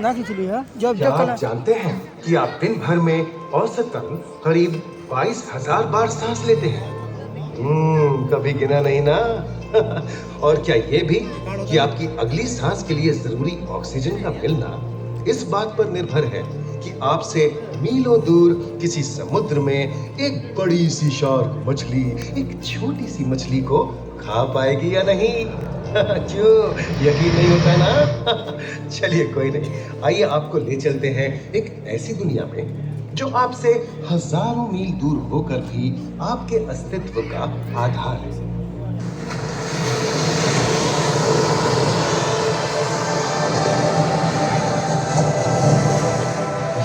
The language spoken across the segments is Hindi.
ना खिचली है जब क्या जब आप कला जानते हैं कि आप दिन भर में औसतन करीब 22,000 बार सांस लेते हैं? कभी गिना नहीं ना? और क्या ये भी कि आपकी अगली सांस के लिए जरूरी ऑक्सीजन का मिलना इस बात पर निर्भर है कि आपसे मीलों दूर किसी समुद्र में एक बड़ी सी शार्क मछली एक छोटी सी मछली को खा पाएगी या नहीं? क्यों यकीन नहीं होता है ना? चलिए कोई नहीं, आइए आपको ले चलते हैं एक ऐसी दुनिया में जो आपसे हजारों मील दूर होकर भी आपके अस्तित्व का आधार है।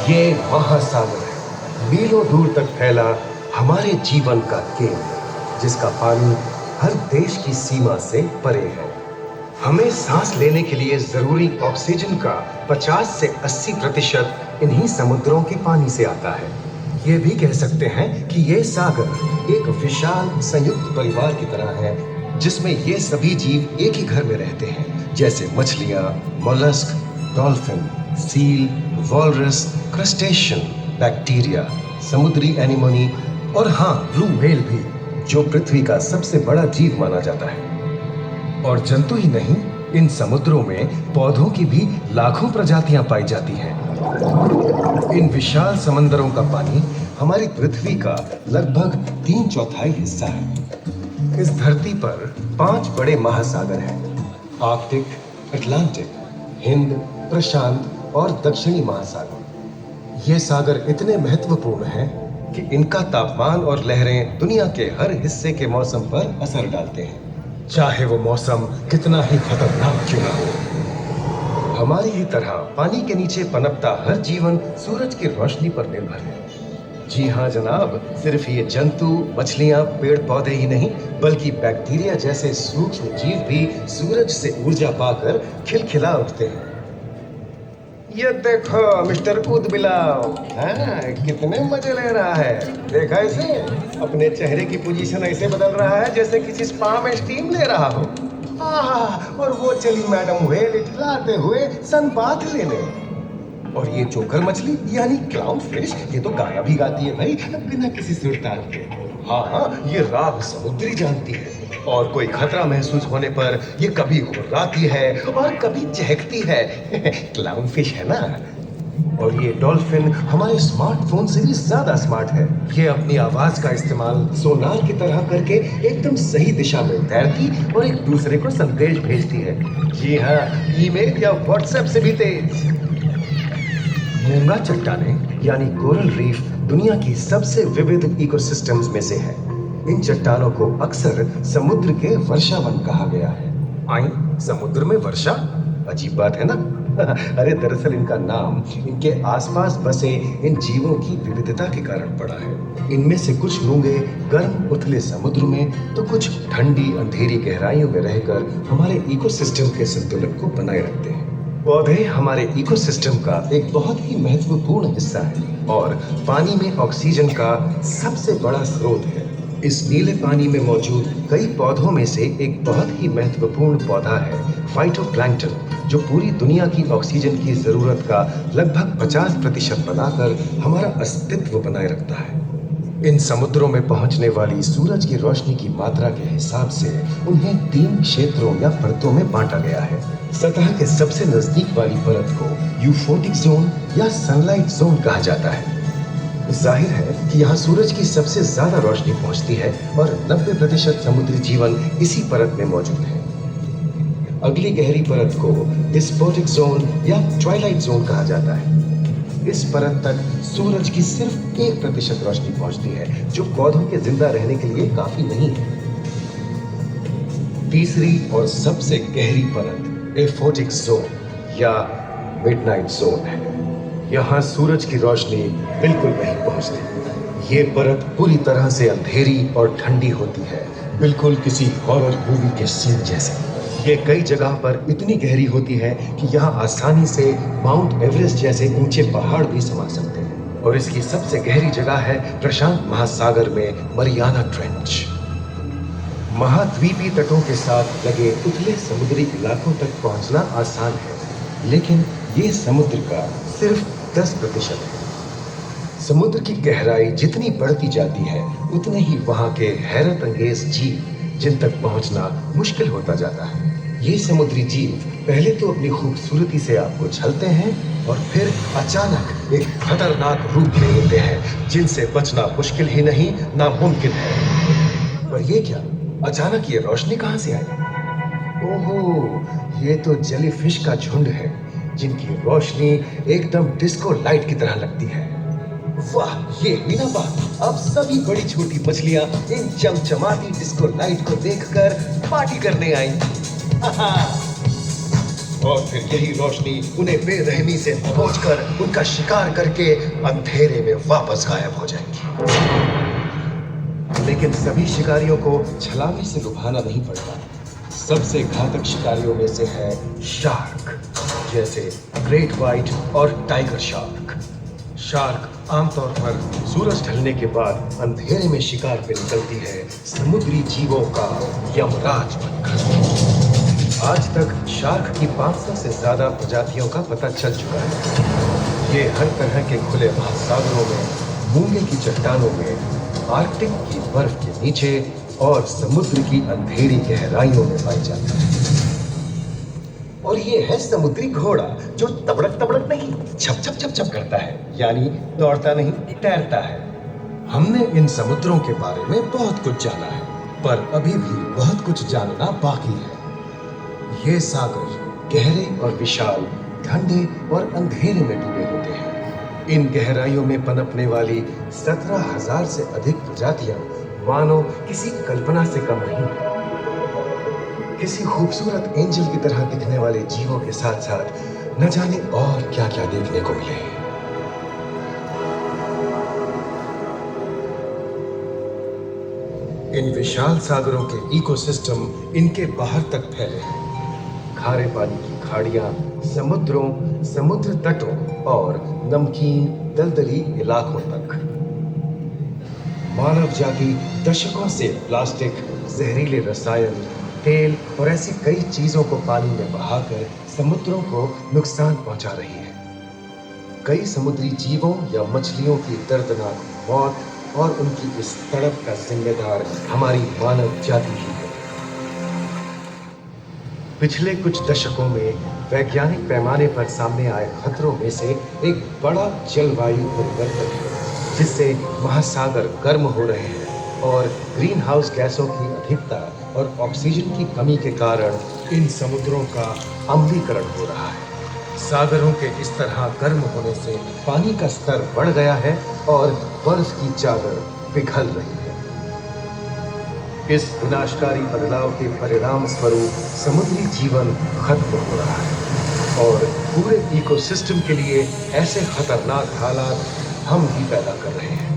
ये महासागर है, मीलों दूर तक फैला हमारे जीवन का केंद्र, जिसका पानी हर देश की सीमा से परे है। हमें सांस लेने के लिए जरूरी ऑक्सीजन का 50 से 80% इन्हीं समुद्रों के पानी से आता है। ये भी कह सकते हैं कि ये सागर एक विशाल संयुक्त परिवार की तरह है, जिसमें ये सभी जीव एक ही घर में रहते हैं, जैसे मछलियां, mollusc, dolphin, seal, walrus, crustacean, bacteria, समुद्री एनीमोनी और हाँ, ब्लू व्हेल भी, जो पृथ्वी का सबसे बड़ा जीव माना जाता है। और जंतु ही नहीं, इन समुद्रों में पौधों की भी लाखों प्रजातियां पाई जाती हैं। इन विशाल समंदरों का पानी हमारी पृथ्वी का लगभग 3/4 हिस्सा है। इस धरती पर 5 बड़े महासागर हैं: आर्कटिक, अटलांटिक, हिंद, प्रशांत और दक्षिणी महासागर। ये सागर इतने महत्वपूर्ण हैं कि इनका तापमान और लहरें दुनिया के हर हिस्से के मौसम पर असर डालते हैं, चाहे वो मौसम कितना ही खतरनाक क्यों ना हो। हमारी ही तरह पानी के नीचे पनपता हर जीवन सूरज की रोशनी पर निर्भर है। जी हाँ जनाब, सिर्फ ये जंतु, मछलियां, पेड़ पौधे ही नहीं, बल्कि बैक्टीरिया जैसे सूक्ष्म जीव भी सूरज से ऊर्जा पाकर खिलखिला उठते हैं। ये देखो मिस्टर ऊदबिलाव, कितने मजे ले रहा है। देखा इसे, अपने चेहरे की पोजीशन ऐसे बदल रहा है जैसे किसी स्पा में स्टीम ले रहा हो। और वो चली मैडम व्हेल इठलाते हुए सनबाथ लेने। और ये चोकर मछली यानी क्लाउन फिश, ये तो गाना भी गाती है भाई, बिना किसी सुर ताल के। हाँ, ये राग समुद्री जानती है और कोई खतरा महसूस होने पर ये कभी गुर्राती है और कभी चहकती है। क्लाउन फिश है ना। और ये डॉल्फिन हमारे स्मार्टफोन से भी ज्यादा स्मार्ट है। ये अपनी आवाज का इस्तेमाल सोनार की तरह करके एकदम सही दिशा में तैरती और एक दूसरे को संदेश भेजती है। जी हाँ, ईमेल या व्हाट्सएप से भी तेज। मूंगा चट्टानें यानी कोरल रीफ दुनिया की सबसे विविध इकोसिस्टम्स में से है। इन चट्टानों को अक्सर समुद्र के वर्षावन कहा गया है। आई, समुद्र में वर्षा, अजीब बात है ना। अरे दरअसल इनका नाम इनके आसपास बसे इन जीवों की विविधता के कारण पड़ा है। इनमें से कुछ मूंगे गर्म उथले समुद्र में, तो कुछ ठंडी अंधेरी गहराइयों में रहकर हमारे इकोसिस्टम के संतुलन को बनाए रखते हैं। पौधे हमारे इकोसिस्टम का एक बहुत ही महत्वपूर्ण हिस्सा है और पानी में ऑक्सीजन का सबसे बड़ा स्रोत है। इस नीले पानी में मौजूद कई पौधों में से एक बहुत ही महत्वपूर्ण पौधा है फाइटोप्लैंक्टन, जो पूरी दुनिया की ऑक्सीजन की जरूरत का लगभग 50% बनाकर हमारा अस्तित्व बनाए रखता है। इन समुद्रों में पहुंचने वाली सूरज की रोशनी की मात्रा के हिसाब से उन्हें 3 क्षेत्रों या परतों में बांटा गया है। सतह के सबसे नजदीक वाली परत को यूफोटिक जोन या सनलाइट जोन कहा जाता है। जाहिर है कि यहाँ सूरज की सबसे ज्यादा रोशनी पहुंचती है और 90% समुद्री जीवन इसी परत में मौजूद है। अगली गहरी परत को डिस्पोटिक जोन या ट्वाइलाइट जोन कहा जाता है। इस परत तक सूरज की सिर्फ 1% रोशनी पहुंचती है, जो पौधों के जिंदा रहने के लिए काफी नहीं है। तीसरी और सबसे गहरी परत एफोटिक जोन या मिडनाइट जोन है। यहाँ सूरज की रोशनी बिल्कुल नहीं पहुंचती। ये परत पूरी तरह से अंधेरी और ठंडी होती है, बिल्कुल किसी हॉरर मूवी के सीन जैसे। ये कई जगह पर इतनी गहरी होती है कि यहाँ आसानी से माउंट एवरेस्ट जैसे ऊंचे पहाड़ भी समा सकते हैं। और इसकी सबसे गहरी जगह है प्रशांत महासागर में मरियाना ट्रेंच। महाद्वीपीय तटों के साथ लगे उथले समुद्री इलाकों तक पहुंचना आसान है, लेकिन ये समुद्र का सिर्फ 10% है। समुद्र की गहराई जितनी बढ़ती जाती है उतने ही वहां के हैरत अंगेज जीव जिन तक पहुंचना मुश्किल होता जाता है। ये समुद्री जीव पहले तो अपनी खूबसूरती से आपको छलते हैं और फिर अचानक एक खतरनाक रूप ले लेते हैं जिनसे बचना मुश्किल ही नहीं नामुमकिन है। पर ये क्या, अचानक ये रोशनी कहां से आई? ओहो, ये तो जेलीफिश का झुंड है जिनकी रोशनी एकदम डिस्को लाइट की तरह लगती है। वाह, ये हुई ना बात। अब सभी बड़ी छोटी मछलियां इन चमचमाती डिस्को लाइट को देखकर पार्टी करने आई। और फिर यही रोशनी उन्हें बेरहमी से दबोचकर उनका शिकार करके अंधेरे में वापस गायब हो जाएगी। लेकिन सभी शिकारियों को छलावे से लुभाना नहीं पड़ता। सबसे घातक शिकारियों में से है शार्क, जैसे ग्रेट व्हाइट और टाइगर शार्क। शार्क आमतौर पर सूरज ढलने के बाद अंधेरे में शिकार पे निकलती है समुद्री जीवों का यमराज बनकर। आज तक शार्क की 500 से ज्यादा प्रजातियों का पता चल चुका है। ये हर तरह के खुले महासागरों में, मूंगे की चट्टानों में, आर्कटिक की बर्फ के नीचे और समुद्र की अंधेरी गहराइयों में पाई जाती है। और ये है समुद्री घोड़ा जो तबड़क तबड़क नहीं, छप छप छप छप करता है, यानी दौड़ता नहीं तैरता है। हमने इन समुद्रों के बारे में बहुत कुछ जाना है, पर अभी भी बहुत कुछ जानना बाकी है। ये सागर गहरे और विशाल, ठंडे और अंधेरे में डूबे होते हैं। इन गहराइयों में पनपने वाली 17,000 से अधिक प्रजातियां मानो किसी कल्पना से कम नहीं है। किसी खूबसूरत एंजल की तरह दिखने वाले जीवों के साथ साथ न जाने और क्या क्या देखने को मिले। इन विशाल सागरों के इकोसिस्टम इनके बाहर तक फैले हैं। खारे पानी की खाड़ियां, समुद्रों, समुद्र तटों और नमकीन दलदली इलाकों तक। मानव जाति दशकों से प्लास्टिक, जहरीले रसायन, तेल और ऐसी कई चीजों को पानी में बहाकर समुद्रों को नुकसान पहुंचा रही है। कई समुद्री जीवों या मछलियों की दर्दनाक मौत और उनकी इस तड़प का जिम्मेदार हमारी मानव जाति ही है। पिछले कुछ दशकों में वैज्ञानिक पैमाने पर सामने आए खतरों में से एक बड़ा जलवायु परिवर्तन है, जिससे महासागर गर्म हो रहे हैं और ग्रीन हाउस गैसों की अधिकता और ऑक्सीजन की कमी के कारण इन समुद्रों का अम्लीकरण हो रहा है। सागरों के इस तरह गर्म होने से पानी का स्तर बढ़ गया है और बर्फ की चादर पिघल रही है। इस विनाशकारी बदलाव के परिणाम स्वरूप समुद्री जीवन खत्म हो रहा है और पूरे इकोसिस्टम के लिए ऐसे खतरनाक हालात हम ही पैदा कर रहे हैं।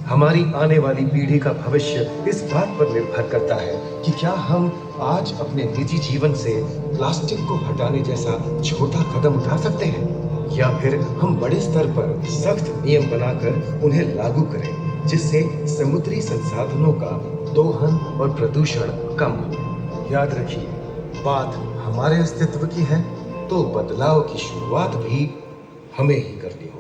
हमारी आने वाली पीढ़ी का भविष्य इस बात पर निर्भर करता है कि क्या हम आज अपने निजी जीवन से प्लास्टिक को हटाने जैसा छोटा कदम उठा सकते हैं, या फिर हम बड़े स्तर पर सख्त नियम बनाकर उन्हें लागू करें, जिससे समुद्री संसाधनों का दोहन और प्रदूषण कम हो। याद रखिए, बात हमारे अस्तित्व की है, तो बदलाव की शुरुआत भी हमें ही करनी होगी।